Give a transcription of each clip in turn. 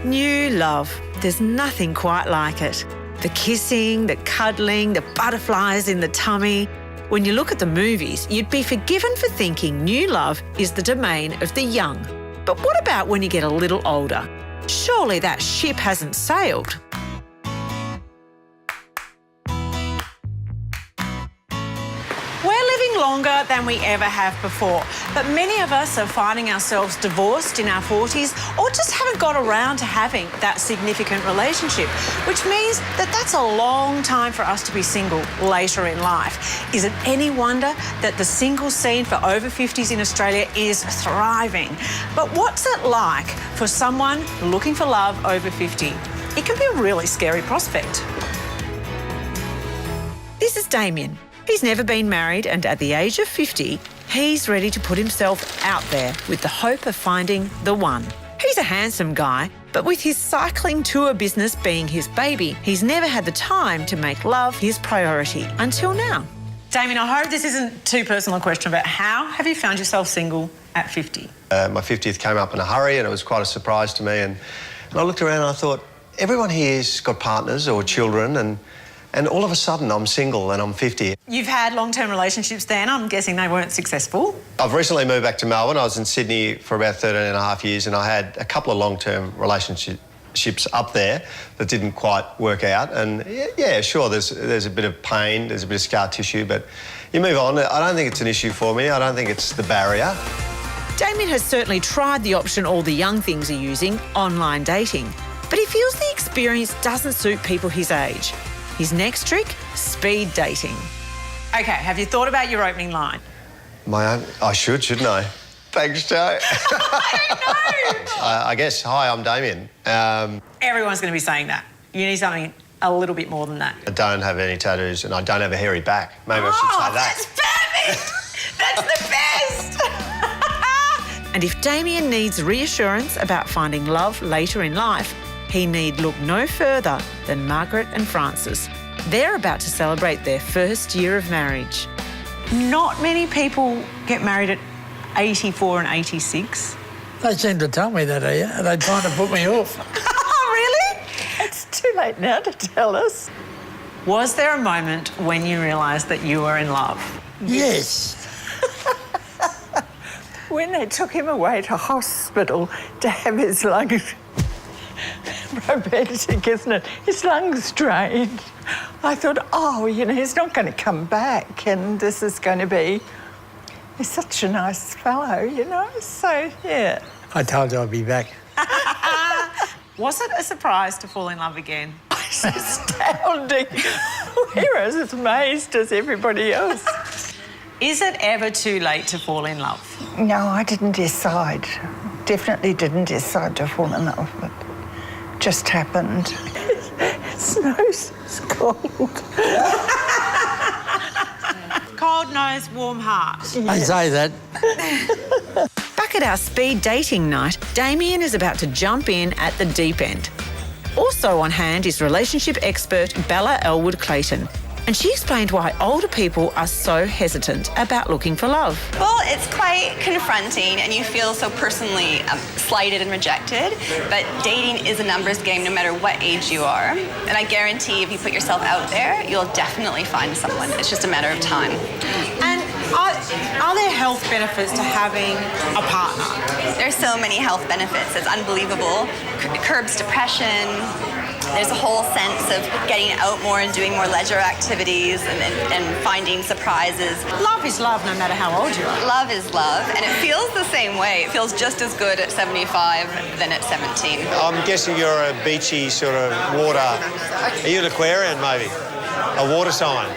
New love. There's nothing quite like it. The kissing, the cuddling, the butterflies in the tummy. When you look at the movies, you'd be forgiven for thinking new love is the domain of the young. But what about when you get a little older? Surely that ship hasn't sailed. We're living longer than we ever have before, but many of us are finding ourselves divorced in our 40s or just haven't got around to having that significant relationship, which means that that's a long time for us to be single later in life. Is it any wonder that the single scene for over 50s in Australia is thriving? But what's it like for someone looking for love over 50? It can be a really scary prospect. This is Damien. He's never been married, and at the age of 50, he's ready to put himself out there with the hope of finding the one. He's a handsome guy, but with his cycling tour business being his baby, he's never had the time to make love his priority until now. Damien, I hope this isn't too personal a question, but how have you found yourself single at 50? My 50th came up in a hurry and it was quite a surprise to me. And I looked around and I thought, everyone here's got partners or children, and all of a sudden I'm single and I'm 50. You've had long-term relationships then. I'm guessing they weren't successful. I've recently moved back to Melbourne. I was in Sydney for about 13 and a half years and I had a couple of long-term relationships up there that didn't quite work out. And yeah, sure, there's a bit of pain, there's a bit of scar tissue, but you move on. I don't think it's an issue for me. I don't think it's the barrier. Damien has certainly tried the option all the young things are using, online dating. But he feels the experience doesn't suit people his age. His next trick? Speed dating. OK, have you thought about your opening line? My own? I should, shouldn't I? Thanks, Jo. I don't know. I guess, hi, I'm Damien. Everyone's going to be saying that. You need something a little bit more than that. I don't have any tattoos and I don't have a hairy back. Maybe I should say that. That's perfect! That's the best! And if Damien needs reassurance about finding love later in life, he need look no further than Margaret and Francis. They're about to celebrate their first year of marriage. Not many people get married at 84 and 86. They seem to tell me that, they're trying to put me off. Really? It's too late now to tell us. Was there a moment when you realised that you were in love? Yes. When they took him away to hospital to have his lungs... romantic, isn't it? His lungs drained. I thought, oh, you know, he's not going to come back and this is going to be... He's such a nice fellow, you know, so, yeah. I told you I'd be back. Was it a surprise to fall in love again? It's astounding. We're as amazed as everybody else. Is it ever too late to fall in love? No, I didn't decide. Definitely didn't decide to fall in love, but just happened. Snow's cold. Cold nose, warm heart. I say that. Back at our speed dating night, Damien is about to jump in at the deep end. Also on hand is relationship expert Bella Elwood-Clayton. And she explained why older people are so hesitant about looking for love. Well, it's quite confronting and you feel so personally slighted and rejected, but dating is a numbers game no matter what age you are. And I guarantee if you put yourself out there, you'll definitely find someone. It's just a matter of time. And are there health benefits to having a partner? There's so many health benefits. It's unbelievable. It curbs depression. There's a whole sense of getting out more and doing more leisure activities and finding surprises. Love is love no matter how old you are. Love is love, and it feels the same way. It feels just as good at 75 than at 17. I'm guessing you're a beachy sort of water... Are you an Aquarian, maybe? A water sign?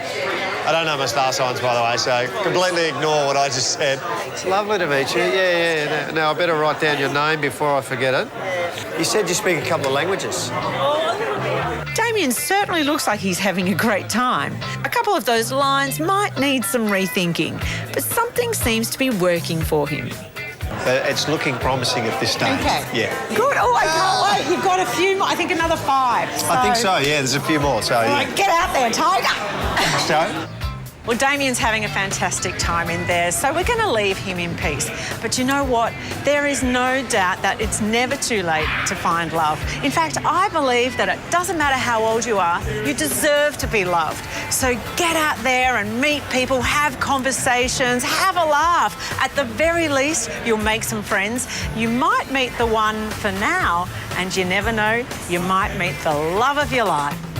I don't know my star signs, by the way, so completely ignore what I just said. It's lovely to meet you. Yeah. Now, I better write down your name before I forget it. You said you speak a couple of languages. Damien certainly looks like he's having a great time. A couple of those lines might need some rethinking, but something seems to be working for him. It's looking promising at this stage. Okay. Yeah. Good. Oh, I can't wait. You've got a few more. I think another 5. I think so, yeah. There's a few more, so... All right, get out there, Tiger. Thanks, Jo. Well, Damien's having a fantastic time in there, so we're going to leave him in peace. But you know what? There is no doubt that it's never too late to find love. In fact, I believe that it doesn't matter how old you are, you deserve to be loved. So get out there and meet people, have conversations, have a laugh. At the very least, you'll make some friends. You might meet the one for now, and you never know, you might meet the love of your life.